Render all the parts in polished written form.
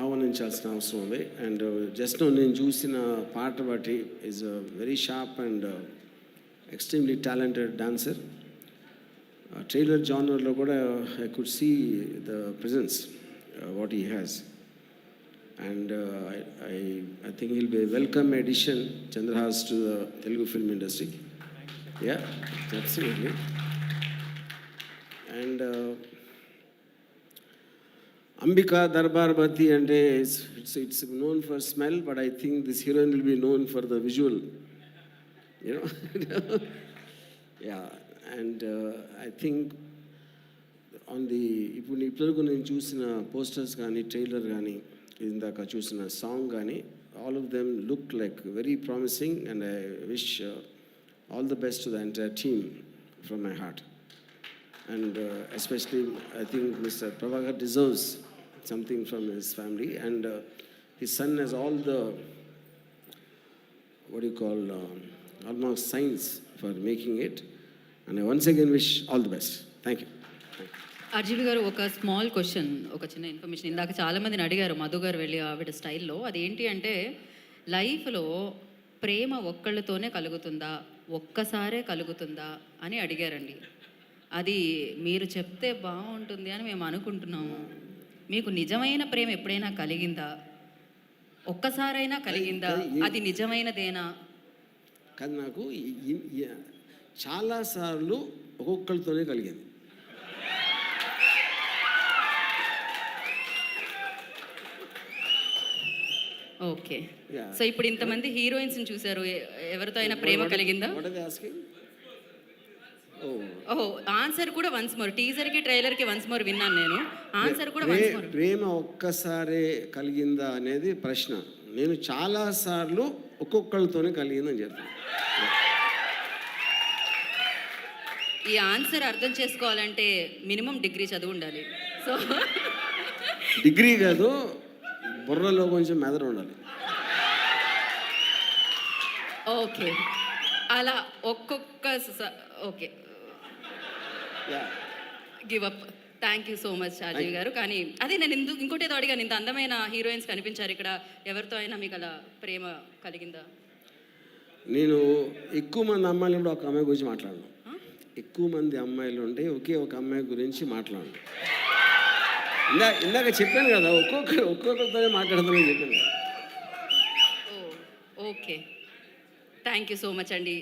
ఆహ్వానించాల్సిన అవసరం ఉంది. And just నేను చూసిన పాట బట్టి is very sharp and extremely talented dancer. Trailer జానర్లో కూడా I could see the presence what he has. And I think he'll be a welcome addition, Chandrahas, to the Telugu film industry. Yeah, absolutely. And Ambika Darbar Bhati, and it's known for smell, but I think this heroine will be known for the visual, you know. Yeah, and I think on the ఇప్పుడు నేను చూసిన posters కానీ trailer కానీ ఇందాక చూసిన song కానీ all of them look like very promising, and I wish all the best to the entire team from my heart. And especially I think Mr. Prabhakar deserves something from his family, and his son has all the what do you call almost signs for making it, and I once again wish all the best. Thank you. RGV గారు, ఒక small question, ఒక చిన్న information. ఇందాక చాలామందిని అడిగారు మధు గారు వెళ్ళి ఆవిడ స్టైల్లో. అదేంటి అంటే, లైఫ్లో ప్రేమ ఒక్కళ్ళతోనే కలుగుతుందా, ఒక్కసారే కలుగుతుందా అని అడిగారండి. అది మీరు చెప్తే బాగుంటుంది అని మేము అనుకుంటున్నాము. మీకు నిజమైన ప్రేమ ఎప్పుడైనా కలిగిందా? ఒక్కసారైనా కలిగిందా? అది నిజమైనదేనా? కానీ నాకు చాలాసార్లు ఒక్కొక్కరితోనే కలిగింది. ఓకే. సో ఇప్పుడు ఇంతమంది హీరోయిన్స్ని చూశారు, ఎవరితో అయినా ప్రేమ కలిగిందా? ఓహో, ఆన్సర్ కూడా వన్స్ మోర్. టీజర్కి ట్రైలర్కి వన్స్ మోర్ విన్నాను నేను. ఆన్సర్ కూడా వన్స్ మోర్. ప్రేమ ఒక్కసారే కలిగిందా అనేది ప్రశ్న. నేను చాలాసార్లు ఒక్కొక్కరితోనే కలిగిందని చెప్తాను. ఈ ఆన్సర్ అర్థం చేసుకోవాలంటే మినిమం డిగ్రీ చదువు ఉండాలి. సో డిగ్రీ కాదు, బుర్రలో కొంచెం మెదడు ఉండాలి. ఓకే, అలా ఒక్కొక్క okay, give up. Thank you so much Rajiv గారు. కానీ అదే నేను ఇంకోటి ఏదో అడిగాను, ఇంత అందమైన హీరోయిన్స్ కనిపించారు ఇక్కడ, ఎవరితో అయినా మీకు అలా ప్రేమ కలిగిందా? నేను ఎక్కువ మంది అమ్మాయిలు ఉంటే ఒక అమ్మాయి గురించి మాట్లాడను. ఎక్కువ మంది అమ్మాయిలు ఉంటే ఒకే ఒక అమ్మాయి గురించి మాట్లాడను. ఇందాక చెప్పాను కదా, ఒక్కొక్కరితోనే మాట్లాడతానని చెప్పాను కదా. Okay, thank you so much అండి.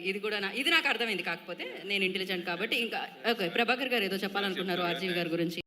ఇది నాకు అర్థమైంది. కాకపోతే నేను ఇంటెలిజెంట్ కాబట్టి ఇంకా ఓకే. ప్రభాకర్ గారు ఏదో చెప్పాలనుకున్నారు ఆర్జీవి గారి గురించి.